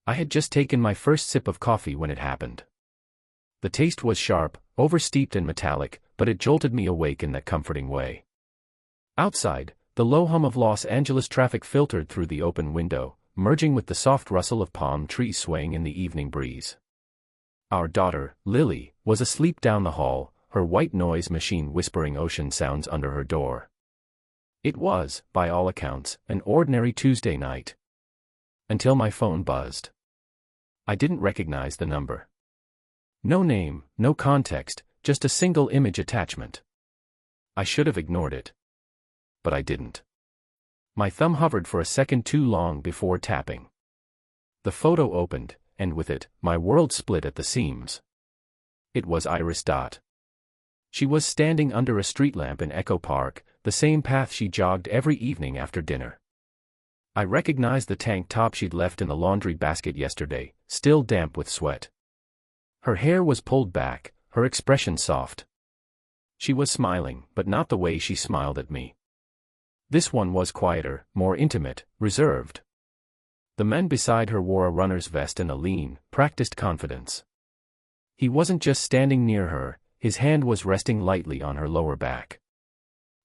I had just taken my first sip of coffee when it happened. The taste was sharp, oversteeped and metallic, but it jolted me awake in that comforting way. Outside, the low hum of Los Angeles traffic filtered through the open window, merging with the soft rustle of palm trees swaying in the evening breeze. Our daughter, Lily, was asleep down the hall, her white noise machine whispering ocean sounds under her door. It was, by all accounts, an ordinary Tuesday night. Until my phone buzzed. I didn't recognize the number. No name, no context, just a single image attachment. I should have ignored it. But I didn't. My thumb hovered for a second too long before tapping. The photo opened, and with it, my world split at the seams. It was Iris. She was standing under a street lamp in Echo Park, the same path she jogged every evening after dinner. I recognized the tank top she'd left in the laundry basket yesterday, still damp with sweat. Her hair was pulled back, her expression soft. She was smiling, but not the way she smiled at me. This one was quieter, more intimate, reserved. The man beside her wore a runner's vest and a lean, practiced confidence. He wasn't just standing near her, his hand was resting lightly on her lower back.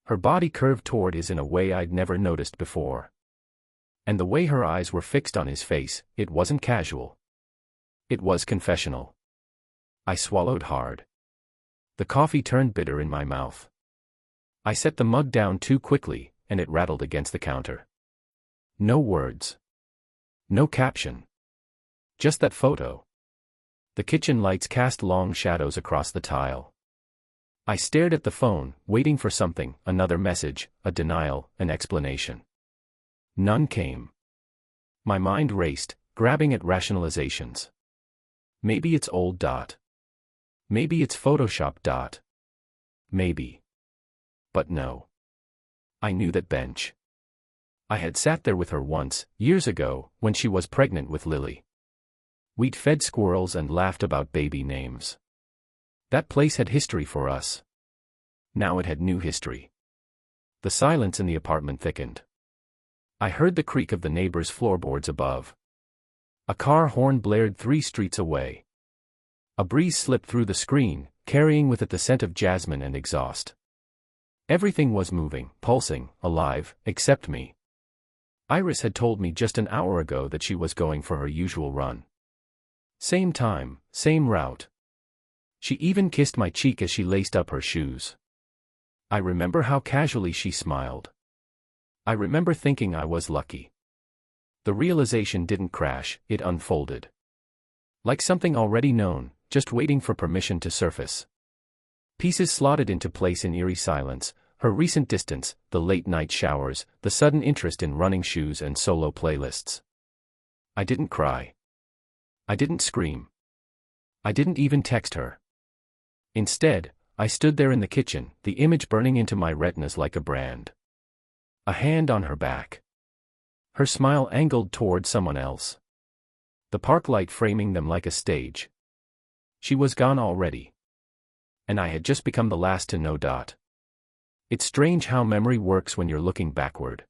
Her body curved toward his in a way I'd never noticed before. And the way her eyes were fixed on his face, it wasn't casual. It was confessional. I swallowed hard. The coffee turned bitter in my mouth. I set the mug down too quickly, and it rattled against the counter. No words. No caption. Just that photo. The kitchen lights cast long shadows across the tile. I stared at the phone, waiting for something, another message, a denial, an explanation. None came. My mind raced, grabbing at rationalizations. Maybe it's old. Maybe it's Photoshop. Maybe. But no. I knew that bench. I had sat there with her once, years ago, when she was pregnant with Lily. We'd fed squirrels and laughed about baby names. That place had history for us. Now it had new history. The silence in the apartment thickened. I heard the creak of the neighbor's floorboards above. A car horn blared 3 streets away. A breeze slipped through the screen, carrying with it the scent of jasmine and exhaust. Everything was moving, pulsing, alive, except me. Iris had told me just an hour ago that she was going for her usual run. Same time, same route. She even kissed my cheek as she laced up her shoes. I remember how casually she smiled. I remember thinking I was lucky. The realization didn't crash, it unfolded. Like something already known, just waiting for permission to surface. Pieces slotted into place in eerie silence, her recent distance, the late-night showers, the sudden interest in running shoes and solo playlists. I didn't cry. I didn't scream. I didn't even text her. Instead, I stood there in the kitchen, the image burning into my retinas like a brand. A hand on her back. Her smile angled toward someone else. The park light framing them like a stage. She was gone already. And I had just become the last to know. It's strange how memory works when you're looking backward.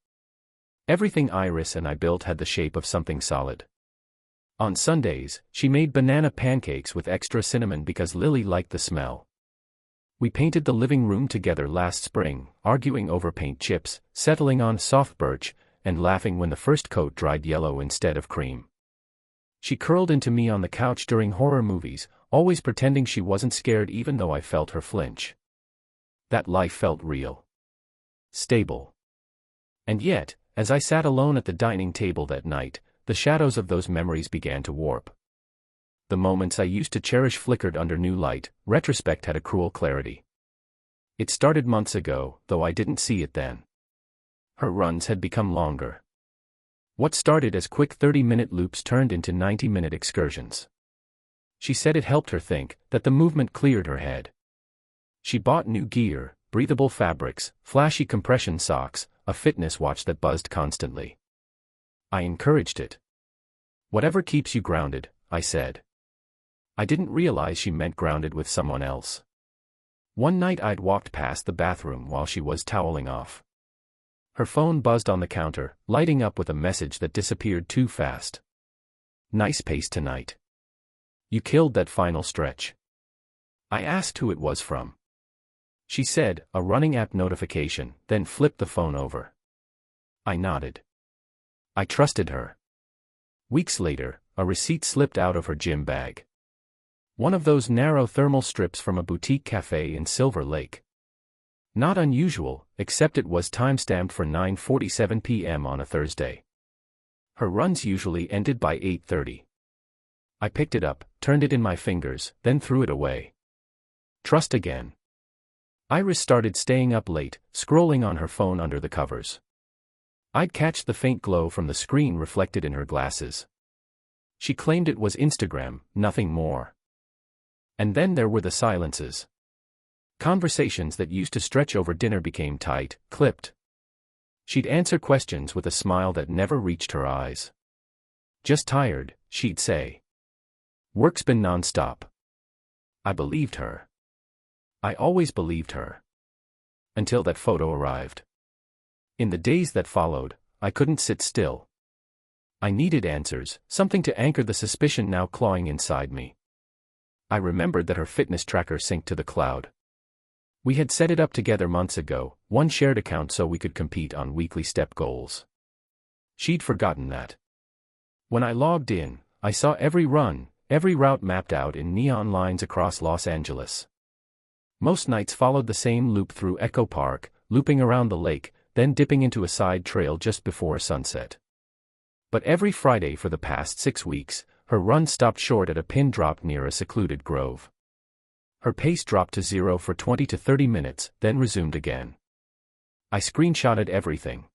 Everything Iris and I built had the shape of something solid. On Sundays, she made banana pancakes with extra cinnamon because Lily liked the smell. We painted the living room together last spring, arguing over paint chips, settling on soft birch, and laughing when the first coat dried yellow instead of cream. She curled into me on the couch during horror movies, always pretending she wasn't scared even though I felt her flinch. That life felt real. Stable. And yet, as I sat alone at the dining table that night, the shadows of those memories began to warp. The moments I used to cherish flickered under new light, retrospect had a cruel clarity. It started months ago, though I didn't see it then. Her runs had become longer. What started as quick 30-minute loops turned into 90-minute excursions. She said it helped her think, that the movement cleared her head. She bought new gear, breathable fabrics, flashy compression socks, a fitness watch that buzzed constantly. I encouraged it. Whatever keeps you grounded, I said. I didn't realize she meant grounded with someone else. One night I'd walked past the bathroom while she was toweling off. Her phone buzzed on the counter, lighting up with a message that disappeared too fast. Nice pace tonight. You killed that final stretch. I asked who it was from. She said, a running app notification, then flipped the phone over. I nodded. I trusted her. Weeks later, a receipt slipped out of her gym bag. One of those narrow thermal strips from a boutique cafe in Silver Lake. Not unusual, except it was time-stamped for 9:47 p.m. on a Thursday. Her runs usually ended by 8:30. I picked it up, turned it in my fingers, then threw it away. Trust again. Iris started staying up late, scrolling on her phone under the covers. I'd catch the faint glow from the screen reflected in her glasses. She claimed it was Instagram, nothing more. And then there were the silences. Conversations that used to stretch over dinner became tight, clipped. She'd answer questions with a smile that never reached her eyes. Just tired, she'd say. Work's been non-stop. I believed her. I always believed her. Until that photo arrived. In the days that followed, I couldn't sit still. I needed answers, something to anchor the suspicion now clawing inside me. I remembered that her fitness tracker synced to the cloud. We had set it up together months ago, one shared account so we could compete on weekly step goals. She'd forgotten that. When I logged in, I saw every run, every route mapped out in neon lines across Los Angeles. Most nights followed the same loop through Echo Park, looping around the lake, then dipping into a side trail just before sunset. But every Friday for the past 6 weeks, her run stopped short at a pin drop near a secluded grove. Her pace dropped to 0 for 20 to 30 minutes, then resumed again. I screenshotted everything.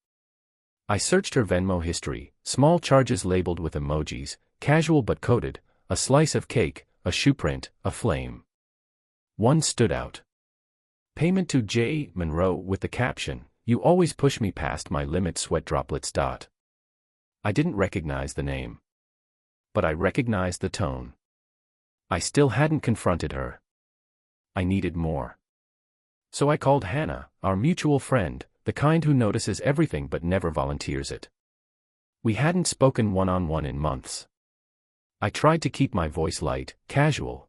I searched her Venmo history, small charges labeled with emojis, casual but coded, a slice of cake, a shoe print, a flame. One stood out. Payment to J. Monroe with the caption, "You always push me past my limit, sweat droplets." I didn't recognize the name. But I recognized the tone. I still hadn't confronted her. I needed more. So I called Hannah, our mutual friend, the kind who notices everything but never volunteers it. We hadn't spoken one-on-one in months. I tried to keep my voice light, casual.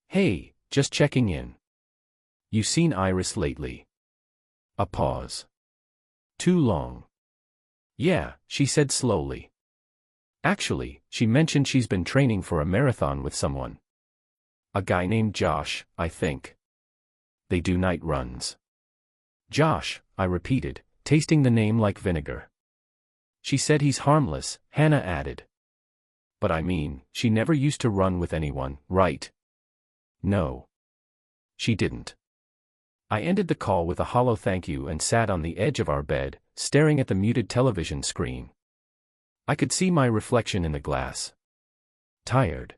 "Hey, just checking in. You seen Iris lately?" A pause. Too long. "Yeah," she said slowly. "Actually, she mentioned she's been training for a marathon with someone. A guy named Josh, I think. They do night runs." "Josh," I repeated, tasting the name like vinegar. "She said he's harmless," Hannah added. "But I mean, she never used to run with anyone, right?" "No. She didn't." I ended the call with a hollow thank you and sat on the edge of our bed, staring at the muted television screen. I could see my reflection in the glass. Tired.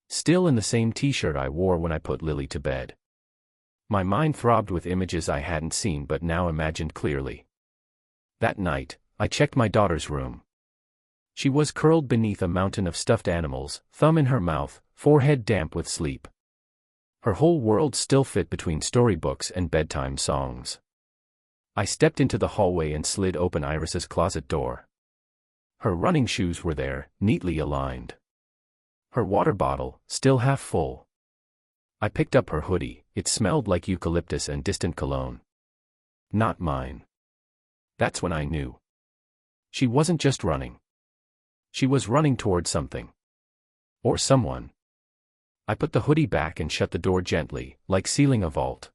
Still in the same t-shirt I wore when I put Lily to bed. My mind throbbed with images I hadn't seen but now imagined clearly. That night, I checked my daughter's room. She was curled beneath a mountain of stuffed animals, thumb in her mouth, forehead damp with sleep. Her whole world still fit between storybooks and bedtime songs. I stepped into the hallway and slid open Iris's closet door. Her running shoes were there, neatly aligned. Her water bottle, still half full. I picked up her hoodie, it smelled like eucalyptus and distant cologne. Not mine. That's when I knew. She wasn't just running. She was running toward something. Or someone. I put the hoodie back and shut the door gently, like sealing a vault.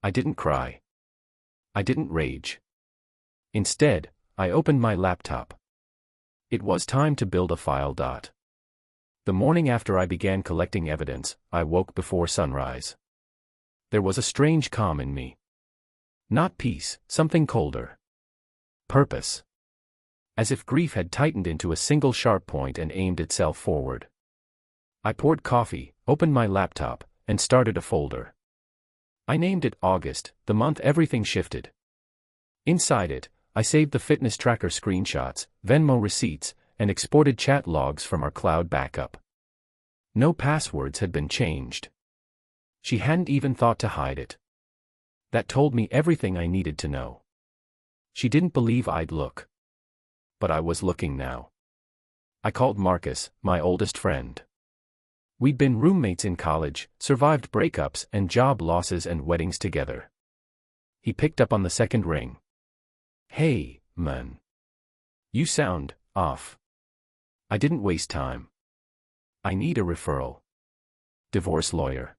I didn't cry. I didn't rage. Instead, I opened my laptop. It was time to build a file. The morning after I began collecting evidence, I woke before sunrise. There was a strange calm in me. Not peace, something colder. Purpose. As if grief had tightened into a single sharp point and aimed itself forward. I poured coffee, opened my laptop, and started a folder. I named it August, the month everything shifted. Inside it, I saved the fitness tracker screenshots, Venmo receipts, and exported chat logs from our cloud backup. No passwords had been changed. She hadn't even thought to hide it. That told me everything I needed to know. She didn't believe I'd look. But I was looking now. I called Marcus, my oldest friend. We'd been roommates in college, survived breakups and job losses and weddings together. He picked up on the second ring. "Hey, man. You sound off." I didn't waste time. "I need a referral. Divorce lawyer.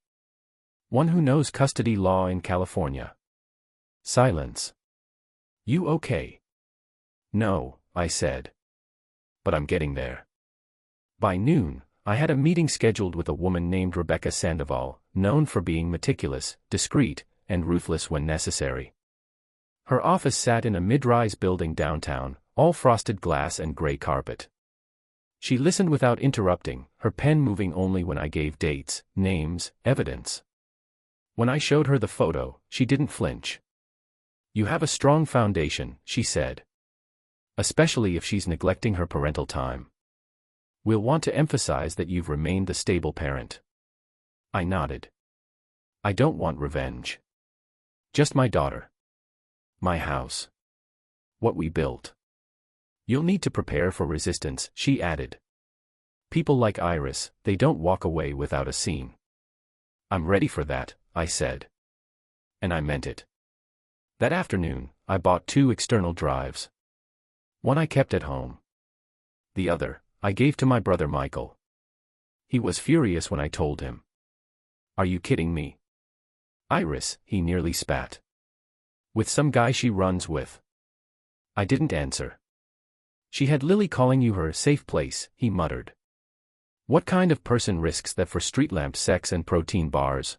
One who knows custody law in California." Silence. "You okay?" "No," I said. "But I'm getting there." By noon, I had a meeting scheduled with a woman named Rebecca Sandoval, known for being meticulous, discreet, and ruthless when necessary. Her office sat in a mid-rise building downtown, all frosted glass and gray carpet. She listened without interrupting, her pen moving only when I gave dates, names, evidence. When I showed her the photo, she didn't flinch. "You have a strong foundation," she said. "Especially if she's neglecting her parental time. We'll want to emphasize that you've remained the stable parent." I nodded. "I don't want revenge. Just my daughter. My house. What we built. You'll need to prepare for resistance," she added. "People like Iris, they don't walk away without a scene." "I'm ready for that," I said. And I meant it. That afternoon, I bought 2 external drives. One I kept at home. The other, I gave to my brother Michael. He was furious when I told him. "Are you kidding me? Iris," he nearly spat. "With some guy she runs with." I didn't answer. "She had Lily calling you her safe place," he muttered. "What kind of person risks that for street lamp sex and protein bars?"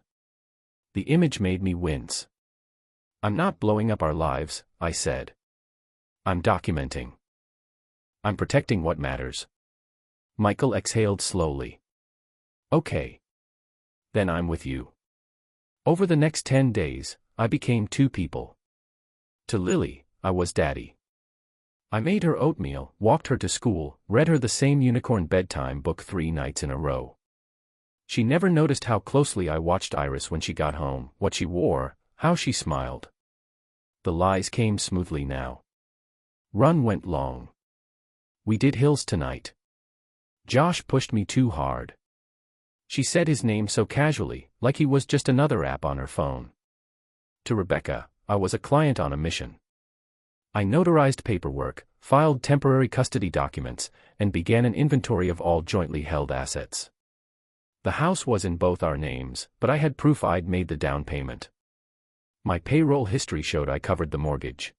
The image made me wince. "I'm not blowing up our lives," I said. "I'm documenting. I'm protecting what matters." Michael exhaled slowly. "Okay. Then I'm with you." Over the next 10 days, I became 2 people. To Lily, I was daddy. I made her oatmeal, walked her to school, read her the same unicorn bedtime book 3 nights in a row. She never noticed how closely I watched Iris when she got home, what she wore, how she smiled. The lies came smoothly now. Run went long. We did hills tonight. Josh pushed me too hard. She said his name so casually, like he was just another app on her phone. To Rebecca, I was a client on a mission. I notarized paperwork, filed temporary custody documents, and began an inventory of all jointly held assets. The house was in both our names, but I had proof I'd made the down payment. My payroll history showed I covered the mortgage.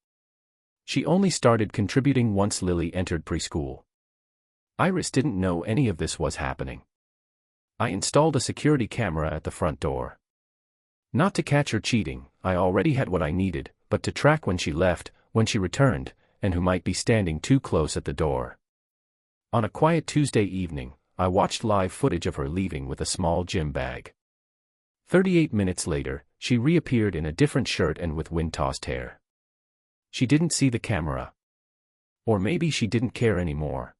She only started contributing once Lily entered preschool. Iris didn't know any of this was happening. I installed a security camera at the front door. Not to catch her cheating, I already had what I needed, but to track when she left, when she returned, and who might be standing too close at the door. On a quiet Tuesday evening, I watched live footage of her leaving with a small gym bag. 38 minutes later, she reappeared in a different shirt and with wind-tossed hair. She didn't see the camera. Or maybe she didn't care anymore.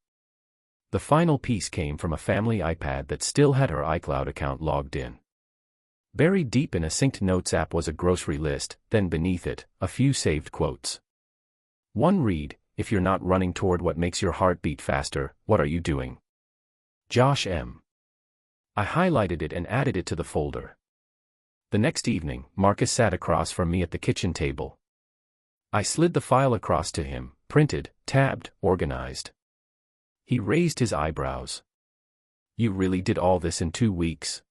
The final piece came from a family iPad that still had her iCloud account logged in. Buried deep in a synced notes app was a grocery list, then beneath it, a few saved quotes. One read, "If you're not running toward what makes your heart beat faster, what are you doing? Josh M." I highlighted it and added it to the folder. The next evening, Marcus sat across from me at the kitchen table. I slid the file across to him, printed, tabbed, organized. He raised his eyebrows. "You really did all this in 2 weeks?"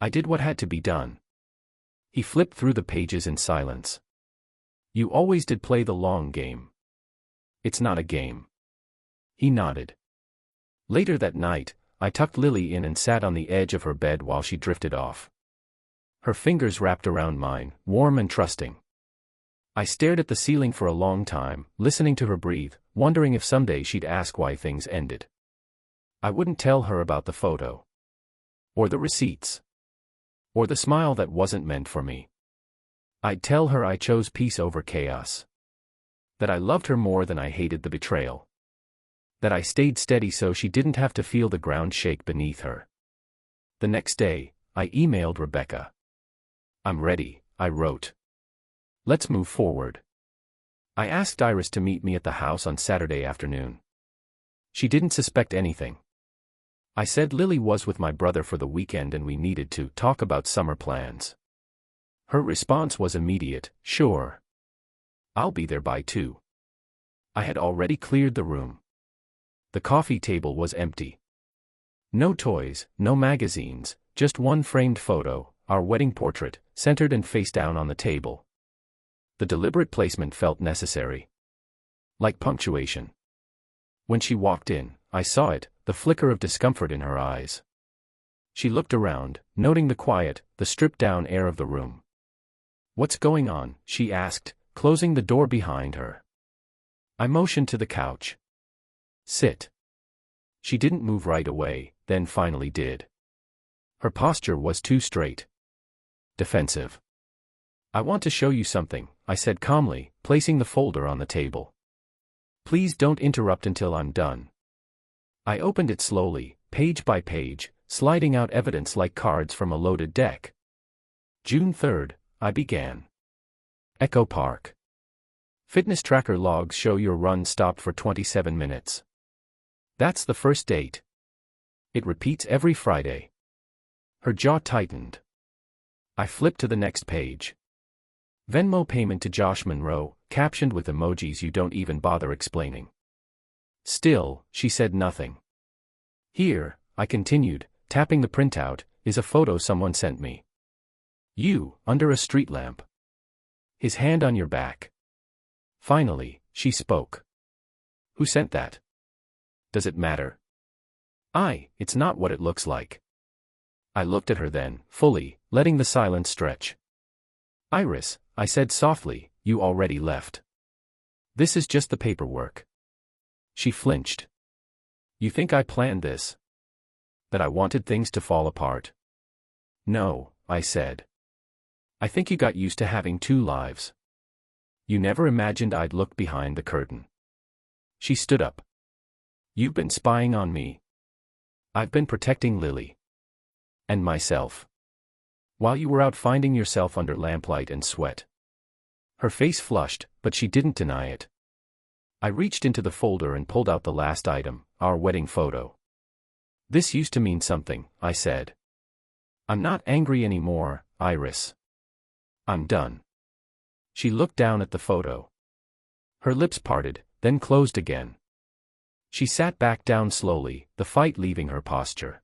"I did what had to be done." He flipped through the pages in silence. "You always did play the long game." "It's not a game." He nodded. Later that night, I tucked Lily in and sat on the edge of her bed while she drifted off. Her fingers wrapped around mine, warm and trusting. I stared at the ceiling for a long time, listening to her breathe, wondering if someday she'd ask why things ended. I wouldn't tell her about the photo. Or the receipts. Or the smile that wasn't meant for me. I'd tell her I chose peace over chaos. That I loved her more than I hated the betrayal. That I stayed steady so she didn't have to feel the ground shake beneath her. The next day, I emailed Rebecca. "I'm ready," I wrote. "Let's move forward." I asked Iris to meet me at the house on Saturday afternoon. She didn't suspect anything. I said Lily was with my brother for the weekend and we needed to talk about summer plans. Her response was immediate, sure. I'll be there by 2. I had already cleared the room. The coffee table was empty. No toys, no magazines, just one framed photo, our wedding portrait, centered and face down on the table. The deliberate placement felt necessary. Like punctuation. When she walked in, I saw it, the flicker of discomfort in her eyes. She looked around, noting the quiet, the stripped-down air of the room. "What's going on?" she asked, closing the door behind her. I motioned to the couch. "Sit." She didn't move right away, then finally did. Her posture was too straight. Defensive. "I want to show you something," I said calmly, placing the folder on the table. "Please don't interrupt until I'm done." I opened it slowly, page by page, sliding out evidence like cards from a loaded deck. June 3rd, I began. Echo Park. Fitness tracker logs show your run stopped for 27 minutes. That's the first date. It repeats every Friday. Her jaw tightened. I flipped to the next page. Venmo payment to Josh Monroe, captioned with emojis you don't even bother explaining. Still, she said nothing. "Here," I continued, tapping the printout, "is a photo someone sent me. You, under a street lamp. His hand on your back." Finally, she spoke. "Who sent that? Does it matter?" It's not what it looks like." I looked at her then, fully, letting the silence stretch. "Iris," I said softly, "you already left. This is just the paperwork." She flinched. "You think I planned this? That I wanted things to fall apart?" "No," I said. "I think you got used to having 2 lives. You never imagined I'd look behind the curtain." She stood up. "You've been spying on me. I've been protecting Lily. And myself. While you were out finding yourself under lamplight and sweat." Her face flushed, but she didn't deny it. I reached into the folder and pulled out the last item, our wedding photo. "This used to mean something," I said. "I'm not angry anymore, Iris. I'm done." She looked down at the photo. Her lips parted, then closed again. She sat back down slowly, the fight leaving her posture.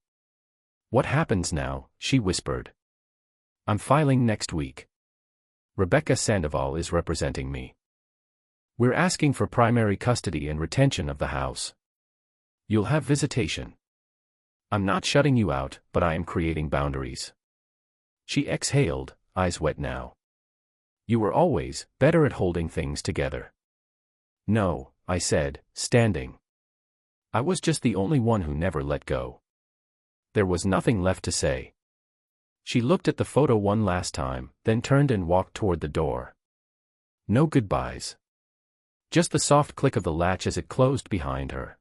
"What happens now?" she whispered. "I'm filing next week. Rebecca Sandoval is representing me. We're asking for primary custody and retention of the house. You'll have visitation. I'm not shutting you out, but I am creating boundaries." She exhaled, eyes wet now. "You were always better at holding things together." "No," I said, standing. "I was just the only one who never let go." There was nothing left to say. She looked at the photo one last time, then turned and walked toward the door. No goodbyes. Just the soft click of the latch as it closed behind her.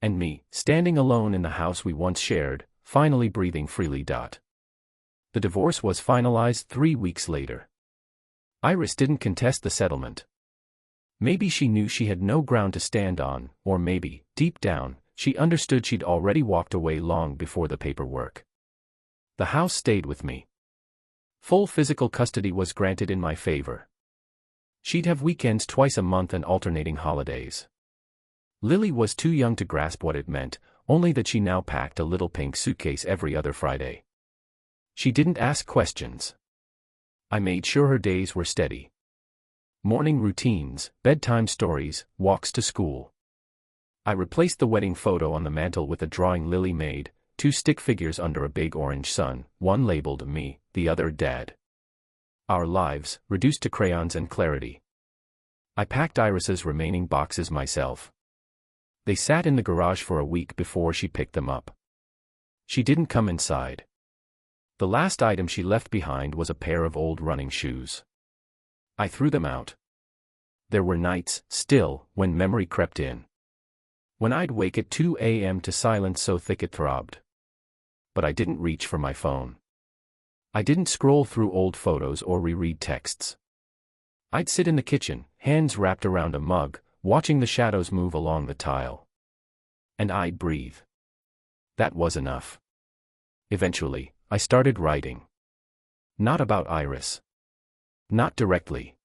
And me, standing alone in the house we once shared, finally breathing freely. The divorce was finalized 3 weeks later. Iris didn't contest the settlement. Maybe she knew she had no ground to stand on, or maybe, deep down, she understood she'd already walked away long before the paperwork. The house stayed with me. Full physical custody was granted in my favor. She'd have weekends twice a month and alternating holidays. Lily was too young to grasp what it meant, only that she now packed a little pink suitcase every other Friday. She didn't ask questions. I made sure her days were steady. Morning routines, bedtime stories, walks to school. I replaced the wedding photo on the mantel with a drawing Lily made, 2 stick figures under a big orange sun, one labeled me, the other Dad. Our lives, reduced to crayons and clarity. I packed Iris's remaining boxes myself. They sat in the garage for a week before she picked them up. She didn't come inside. The last item she left behind was a pair of old running shoes. I threw them out. There were nights, still, when memory crept in. When I'd wake at 2 a.m. to silence so thick it throbbed. But I didn't reach for my phone. I didn't scroll through old photos or reread texts. I'd sit in the kitchen, hands wrapped around a mug, watching the shadows move along the tile. And I'd breathe. That was enough. Eventually, I started writing. Not about Iris. Not directly.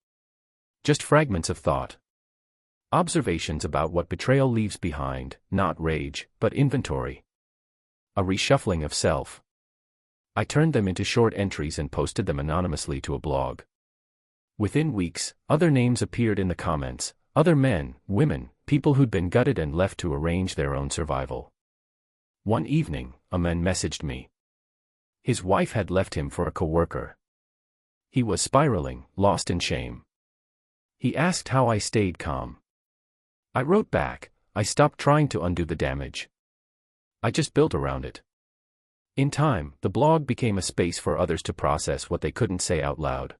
Just fragments of thought. Observations about what betrayal leaves behind, not rage, but inventory. A reshuffling of self. I turned them into short entries and posted them anonymously to a blog. Within weeks, other names appeared in the comments, other men, women, people who'd been gutted and left to arrange their own survival. One evening, a man messaged me. His wife had left him for a coworker. He was spiraling, lost in shame. He asked how I stayed calm. I wrote back, I stopped trying to undo the damage. I just built around it. In time, the blog became a space for others to process what they couldn't say out loud.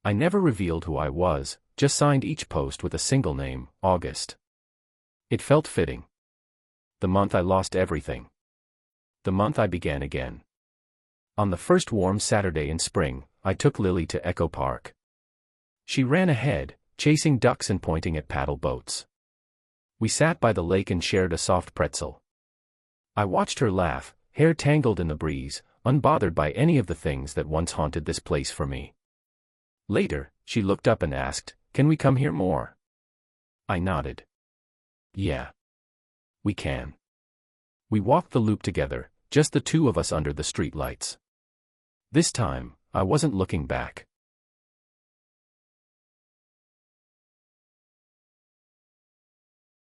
I never revealed who I was, just signed each post with a single name, August. It felt fitting. The month I lost everything. The month I began again. On the first warm Saturday in spring, I took Lily to Echo Park. She ran ahead, chasing ducks and pointing at paddle boats. We sat by the lake and shared a soft pretzel. I watched her laugh, hair tangled in the breeze, unbothered by any of the things that once haunted this place for me. Later, she looked up and asked, "Can we come here more?" I nodded. "Yeah. We can." We walked the loop together, just the two of us under the streetlights. This time, I wasn't looking back.